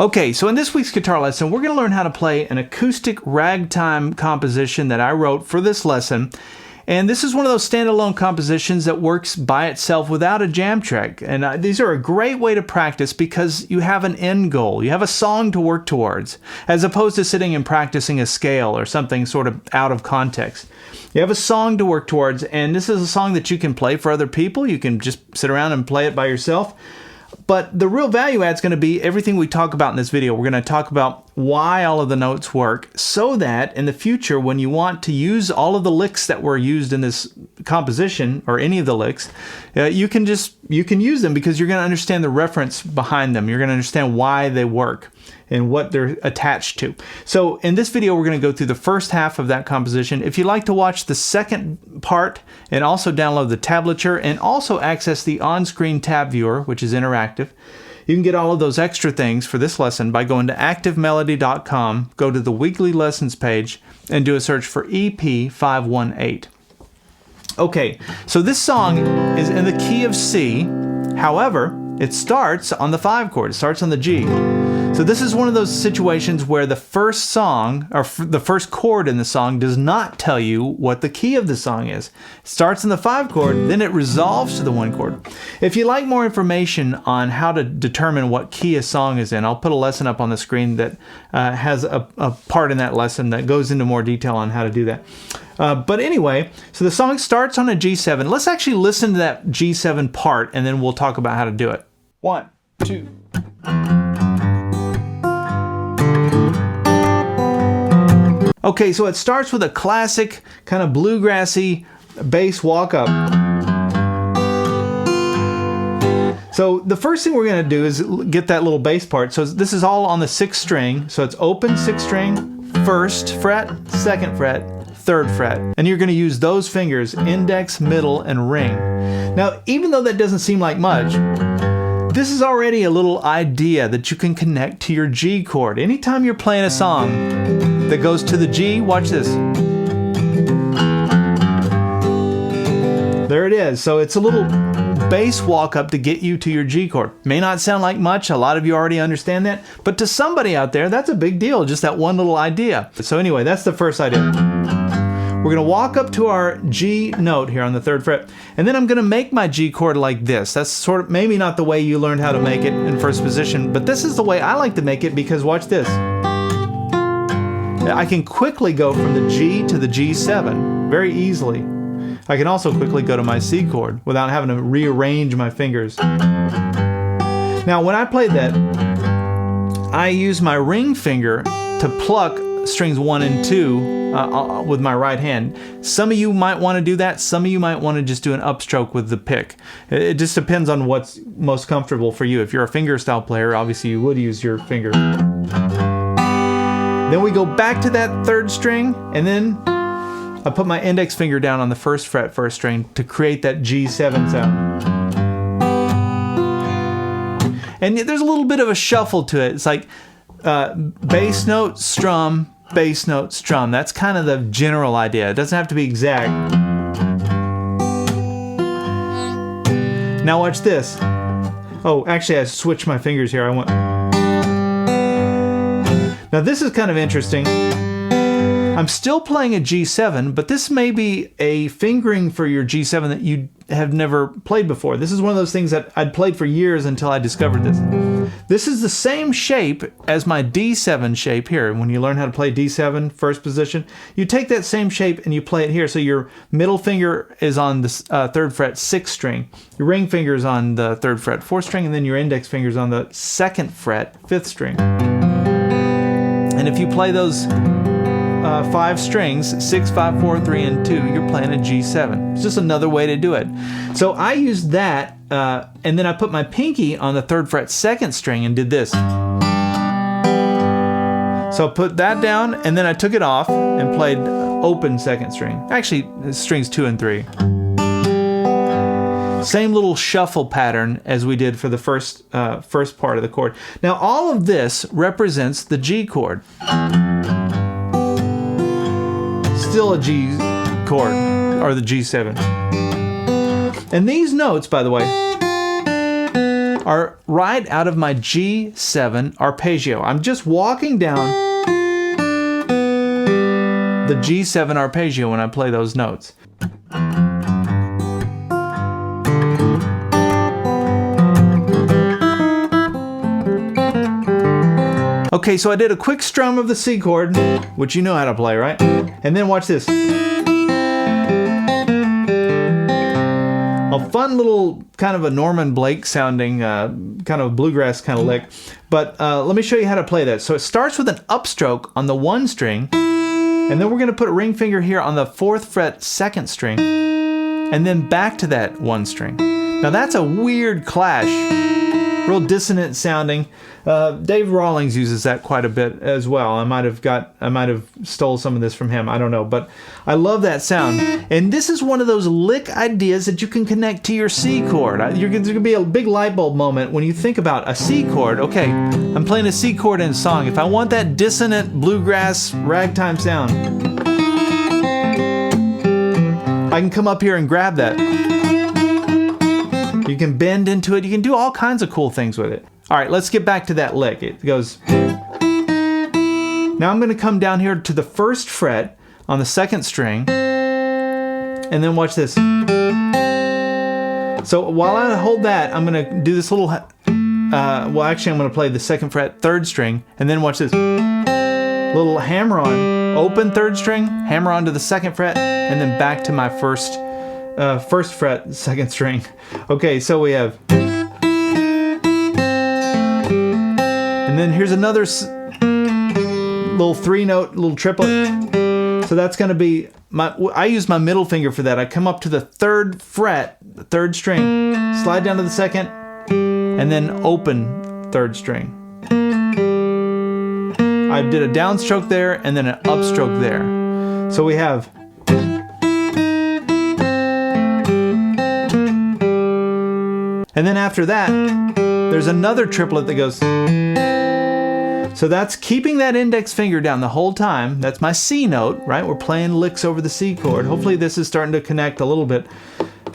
Okay, so in this week's guitar lesson, we're going to learn how to play an acoustic ragtime composition that I wrote for this lesson. And this is one of those standalone compositions that works by itself without a jam track. And these are a great way to practice because you have an end goal. You have a song to work towards, as opposed to sitting and practicing a scale or something sort of out of context. You have a song to work towards, and this is a song that you can play for other people. You can just sit around and play it by yourself. But the real value add is going to be everything we talk about in this video. We're going to talk about why all of the notes work, so that in the future, when you want to use all of the licks that were used in this composition, or any of the licks, you can use them because you're going to understand the reference behind them. You're going to understand why they work and what they're attached to. So in this video, we're going to go through the first half of that composition. If you'd like to watch the second part and also download the tablature and also access the on-screen tab viewer, which is interactive, you can get all of those extra things for this lesson by going to activemelody.com, go to the weekly lessons page, and do a search for EP518. Okay, so this song is in the key of C. However, it starts on the 5 chord. It starts on the G. So this is one of those situations where the first song, or the first chord in the song, does not tell you what the key of the song is. It starts in the 5 chord, then it resolves to the 1 chord. If you'd like more information on how to determine what key a song is in, I'll put a lesson up on the screen that has a part in that lesson that goes into more detail on how to do that. But anyway, so the song starts on a G7. Let's actually listen to that G7 part, and then we'll talk about how to do it. 1, 2. Okay, so it starts with a classic kind of bluegrassy bass walk-up. So the first thing we're going to do is get that little bass part. So this is all on the 6th string. So it's open 6th string, 1st fret, 2nd fret, 3rd fret. And you're going to use those fingers, index, middle, and ring. Now, even though that doesn't seem like much, this is already a little idea that you can connect to your G chord. Anytime you're playing a song that goes to the G, watch this. There it is. So it's a little bass walk up to get you to your G chord. May not sound like much. A lot of you already understand that. But to somebody out there, that's a big deal. Just that one little idea. So anyway, that's the first idea. We're going to walk up to our G note here on the 3rd fret, and then I'm going to make my G chord like this. That's sort of maybe not the way you learned how to make it in first position, but this is the way I like to make it because watch this. I can quickly go from the G to the G7 very easily. I can also quickly go to my C chord without having to rearrange my fingers. Now when I played that, I use my ring finger to pluck strings 1 and 2 with my right hand. Some of you might want to do that. Some of you might want to just do an upstroke with the pick. It just depends on what's most comfortable for you. If you're a fingerstyle player, obviously you would use your finger. Then we go back to that 3rd string, and then I put my index finger down on the 1st fret 1st string to create that G7 sound. And there's a little bit of a shuffle to it. It's like bass note, strum, bass note, strum. That's kind of the general idea. It doesn't have to be exact. Now watch this. Oh, actually I switched my fingers here. Now this is kind of interesting. I'm still playing a G7, but this may be a fingering for your G7 that you have never played before. This is one of those things that I'd played for years until I discovered this. This is the same shape as my D7 shape here. When you learn how to play D7, first position, you take that same shape and you play it here. So your middle finger is on the 3rd fret 6th string, your ring finger is on the 3rd fret 4th string, and then your index finger is on the 2nd fret 5th string. And if you play those 5 strings, 6, 5, 4, 3, and 2, you're playing a G7. It's just another way to do it. So I used that, and then I put my pinky on the 3rd fret 2nd string and did this. So I put that down, and then I took it off and played open 2nd string. Actually, strings 2 and 3. Same little shuffle pattern as we did for the first part of the chord. Now all of this represents the G chord. Still a G chord, or the G7. And these notes, by the way, are right out of my G7 arpeggio. I'm just walking down the G7 arpeggio when I play those notes. Okay, so I did a quick strum of the C chord, which you know how to play, right? And then watch this. A fun little kind of a Norman Blake sounding, kind of a bluegrass kind of lick. But let me show you how to play that. So it starts with an upstroke on the 1 string, and then we're going to put a ring finger here on the 4th fret 2nd string, and then back to that 1 string. Now that's a weird clash, real dissonant sounding. Dave Rawlings uses that quite a bit as well. I might have stole some of this from him. I don't know, but I love that sound. And this is one of those lick ideas that you can connect to your C chord. There's going to be a big light bulb moment when you think about a C chord. Okay, I'm playing a C chord in a song. If I want that dissonant bluegrass ragtime sound, I can come up here and grab that. You can bend into it. You can do all kinds of cool things with it. All right, let's get back to that lick. It goes. Now I'm going to come down here to the 1st fret on the 2nd string, and then watch this. So while I hold that, I'm going to do this little, well actually I'm going to play the 2nd fret 3rd string, and then watch this. Little hammer on, open 3rd string, hammer on to the 2nd fret, and then back to my 1st fret 2nd string. Okay, so we have. And then here's another little 3-note, little triplet. So that's going to be I use my middle finger for that. I come up to the 3rd fret, the 3rd string, slide down to the 2nd, and then open 3rd string. I did a downstroke there and then an upstroke there. So we have. And then after that, there's another triplet that goes. So that's keeping that index finger down the whole time. That's my C note, right? We're playing licks over the C chord. Hopefully this is starting to connect a little bit.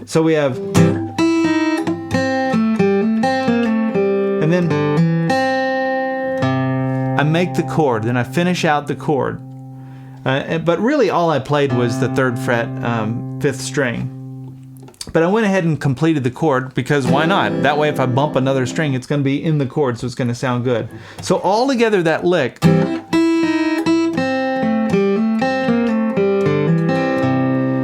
So we have. And then I make the chord, then I finish out the chord. But really all I played was the 3rd fret, 5th string. But I went ahead and completed the chord because why not? That way if I bump another string, it's going to be in the chord, so it's going to sound good. So all together that lick.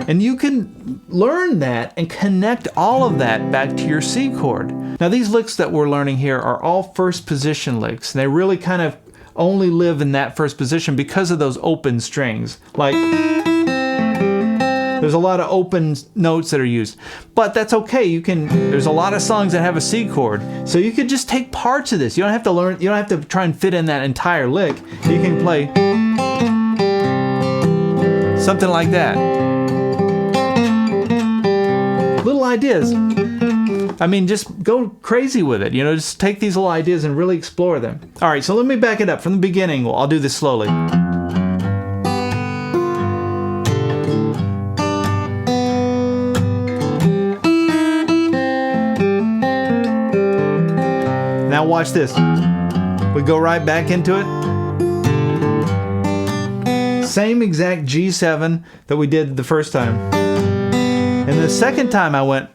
And you can learn that and connect all of that back to your C chord. Now these licks that we're learning here are all 1st position licks. And they really kind of only live in that 1st position because of those open strings. Like, there's a lot of open notes that are used, but that's okay. There's a lot of songs that have a C chord, so you could just take parts of this. You don't have to learn. You don't have to try and fit in that entire lick. You can play something like that. Little ideas. I mean, just go crazy with it. Just take these little ideas and really explore them. All right, so let me back it up from the beginning. I'll do this slowly. Now watch this. We go right back into it. Same exact G7 that we did the first time. And the second time I went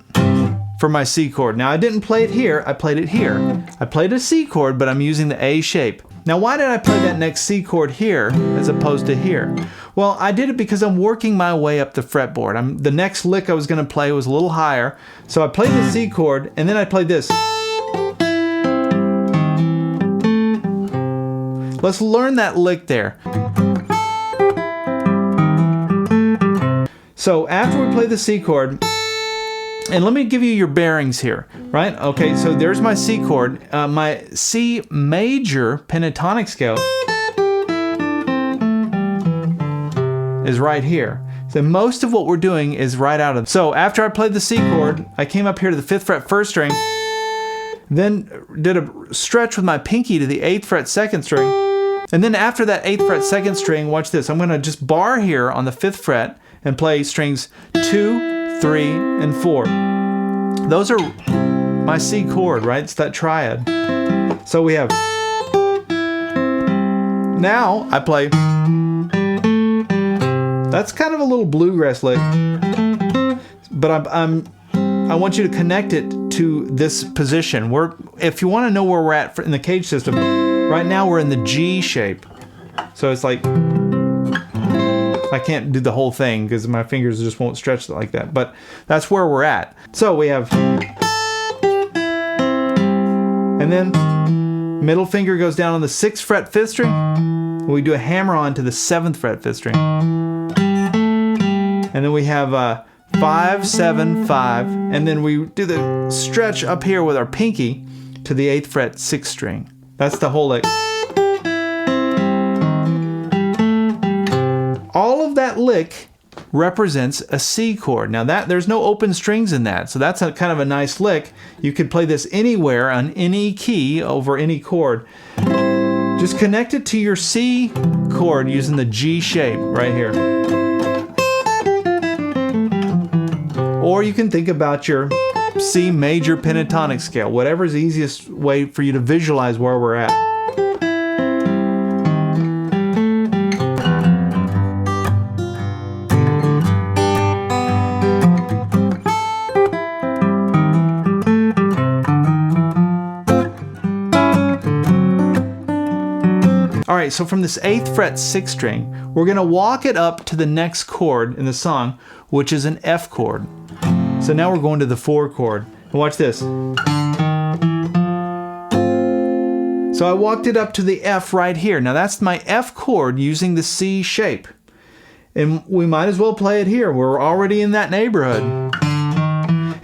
for my C chord. Now I didn't play it here, I played it here. I played a C chord, but I'm using the A shape. Now why did I play that next C chord here as opposed to here? Well, I did it because I'm working my way up the fretboard. The next lick I was going to play was a little higher. So I played the C chord and then I played this. Let's learn that lick there. So after we play the C chord, and let me give you your bearings here, right? Okay, so there's my C chord. My C major pentatonic scale is right here. So most of what we're doing is right out of. So after I played the C chord, I came up here to the 5th fret 1st string, then did a stretch with my pinky to the 8th fret 2nd string, and then after that 8th fret 2nd string, watch this. I'm going to just bar here on the 5th fret and play strings 2, 3, and 4. Those are my C chord, right? It's that triad. So we have, now I play, that's kind of a little bluegrass lick, but I want you to connect it to this position. If you want to know where we're at in the cage system, right now we're in the G shape. So it's like, I can't do the whole thing because my fingers just won't stretch like that, but that's where we're at. So we have, and then middle finger goes down on the 6th fret 5th string. We do a hammer on to the 7th fret 5th string. And then we have 5, 7, 5, and then we do the stretch up here with our pinky to the 8th fret 6th string. That's the whole lick. All of that lick represents a C chord. Now there's no open strings in that, so that's kind of a nice lick. You could play this anywhere on any key over any chord. Just connect it to your C chord using the G shape right here. Or you can think about your C major pentatonic scale, whatever's the easiest way for you to visualize where we're at. Alright, so from this 8th fret 6th string, we're going to walk it up to the next chord in the song, which is an F chord. So now we're going to the 4 chord. And watch this. So I walked it up to the F right here. Now that's my F chord using the C shape. And we might as well play it here. We're already in that neighborhood.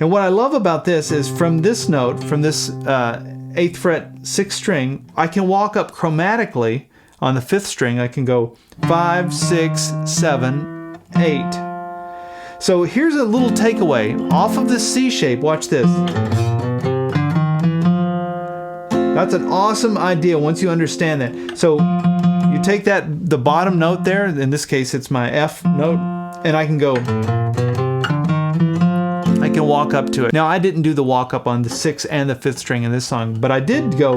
And what I love about this is from this note, from this 8th fret 6th string, I can walk up chromatically on the 5th string. I can go 5, 6, 7, 8. So here's a little takeaway. Off of this C shape, watch this. That's an awesome idea once you understand that. So you take the bottom note there, in this case it's my F note, and I can go, I can walk up to it. Now I didn't do the walk up on the 6th and the 5th string in this song, but I did go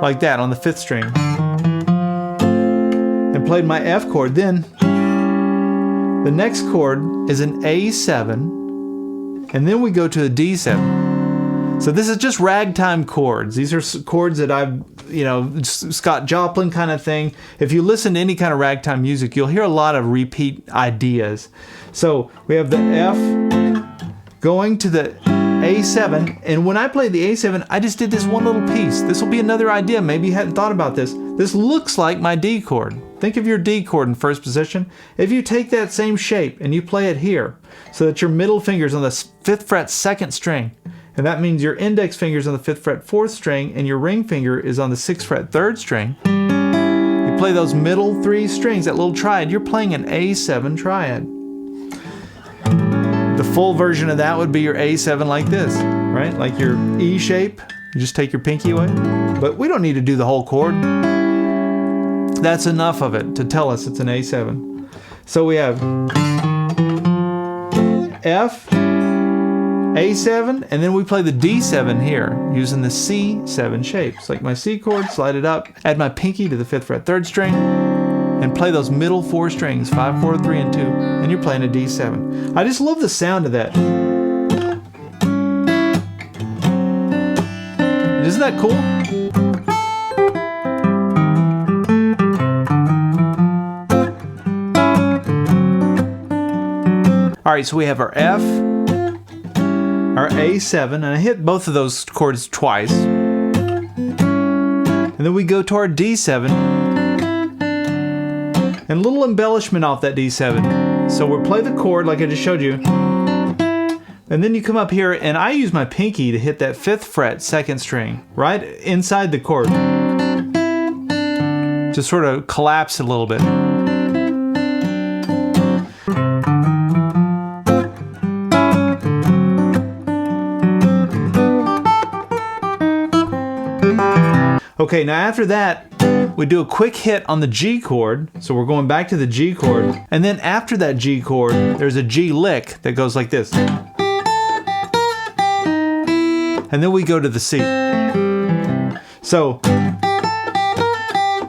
like that on the 5th string and played my F chord. Then the next chord is an A7, and then we go to a D7. So this is just ragtime chords. These are chords that I've, Scott Joplin kind of thing. If you listen to any kind of ragtime music, you'll hear a lot of repeat ideas. So we have the F going to the A7, and when I play the A7, I just did this one little piece. This will be another idea. Maybe you hadn't thought about this. This looks like my D chord. Think of your D chord in first position. If you take that same shape and you play it here, so that your middle finger's on the 5th fret 2nd string, and that means your index finger's on the 5th fret 4th string, and your ring finger is on the 6th fret 3rd string. You play those middle 3 strings, that little triad, you're playing an A7 triad. The full version of that would be your A7 like this, right? Like your E shape. You just take your pinky away. But we don't need to do the whole chord. That's enough of it to tell us it's an A7. So we have F, A7, and then we play the D7 here using the C7 shape. It's like my C chord, slide it up, add my pinky to the 5th fret 3rd string, and play those middle 4 strings, 5, 4, 3, and 2, and you're playing a D7. I just love the sound of that. Isn't that cool? Alright, so we have our F, our A7, and I hit both of those chords twice. And then we go to our D7, and a little embellishment off that D7. So we'll play the chord like I just showed you, and then you come up here, and I use my pinky to hit that 5th fret 2nd string, right inside the chord. Just sort of collapse it a little bit. Okay, now after that, we do a quick hit on the G chord. So we're going back to the G chord. And then after that G chord, there's a G lick that goes like this. and then we go to the C. So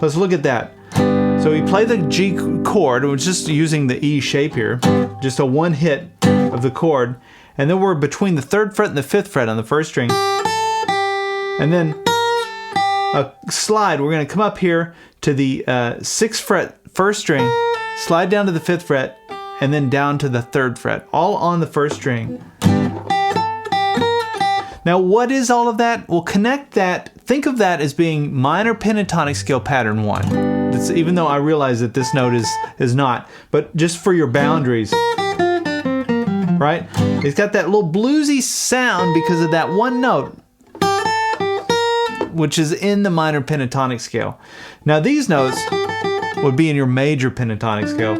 let's look at that. So we play the G chord, we're just using the E shape here, just a one hit of the chord, and then we're between the 3rd fret and the 5th fret on the 1st string. And then a slide, we're going to come up here to the 6th fret 1st string, slide down to the 5th fret, and then down to the 3rd fret, all on the 1st string. Now what is all of that? Well, connect that, think of that as being minor pentatonic scale pattern 1. That's, even though I realize that this note is not, but just for your boundaries, right? It's got that little bluesy sound because of that one note, which is in the minor pentatonic scale. Now these notes would be in your major pentatonic scale.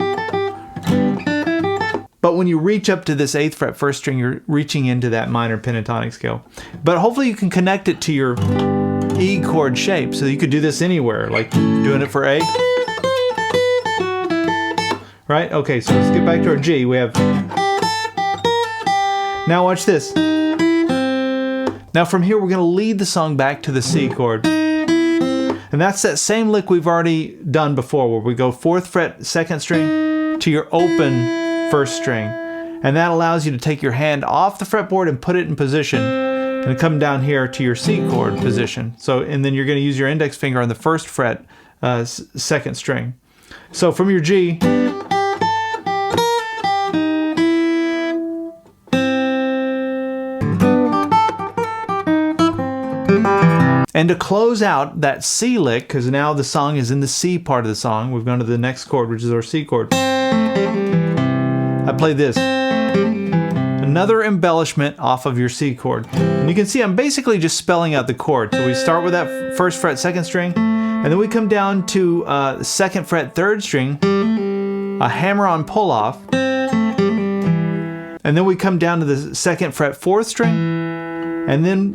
But when you reach up to this 8th fret 1st string, you're reaching into that minor pentatonic scale. But hopefully you can connect it to your E chord shape. So you could do this anywhere, like doing it for A. Right? Okay, so let's get back to our G. We have... Now watch this. Now from here we're going to lead the song back to the C chord. And that's that same lick we've already done before, where we go 4th fret 2nd string to your open 1st string. And that allows you to take your hand off the fretboard and put it in position and come down here to your C chord position. So, and then you're going to use your index finger on the 1st fret 2nd string. So from your G, and to close out that C lick, because now the song is in the C part of the song, we've gone to the next chord, which is our C chord. I play this. Another embellishment off of your C chord. And you can see I'm basically just spelling out the chord. So we start with that 1st fret 2nd string, and then we come down to 2nd fret 3rd string, a hammer-on pull-off, and then we come down to the 2nd fret 4th string, and then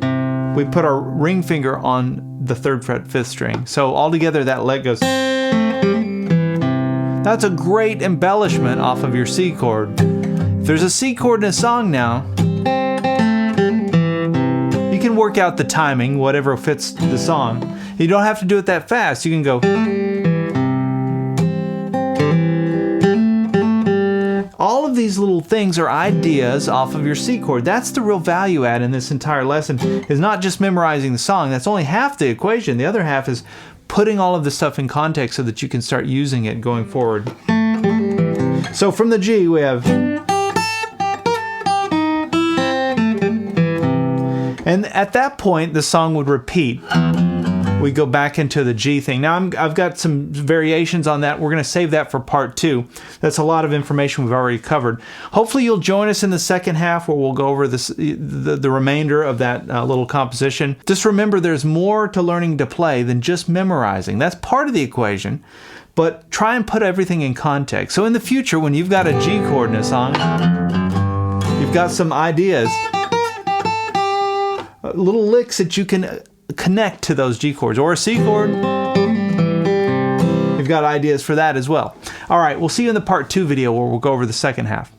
we put our ring finger on the 3rd fret 5th string. So altogether that lick goes. That's a great embellishment off of your C chord. If there's a C chord in a song now, you can work out the timing, whatever fits the song. You don't have to do it that fast. You can go. All of these little things are ideas off of your C chord. That's the real value add in this entire lesson, is not just memorizing the song. That's only half the equation. The other half is putting all of this stuff in context so that you can start using it going forward. So from the G we have, and at that point the song would repeat. We go back into the G thing. Now I've got some variations on that. We're going to save that for part 2. That's a lot of information we've already covered. Hopefully you'll join us in the second half where we'll go over the remainder of that little composition. Just remember there's more to learning to play than just memorizing. That's part of the equation, but try and put everything in context. So in the future when you've got a G chord in a song, you've got some ideas, little licks that you can connect to those G chords, or a C chord. You've got ideas for that as well. All right, we'll see you in the part 2 video where we'll go over the second half.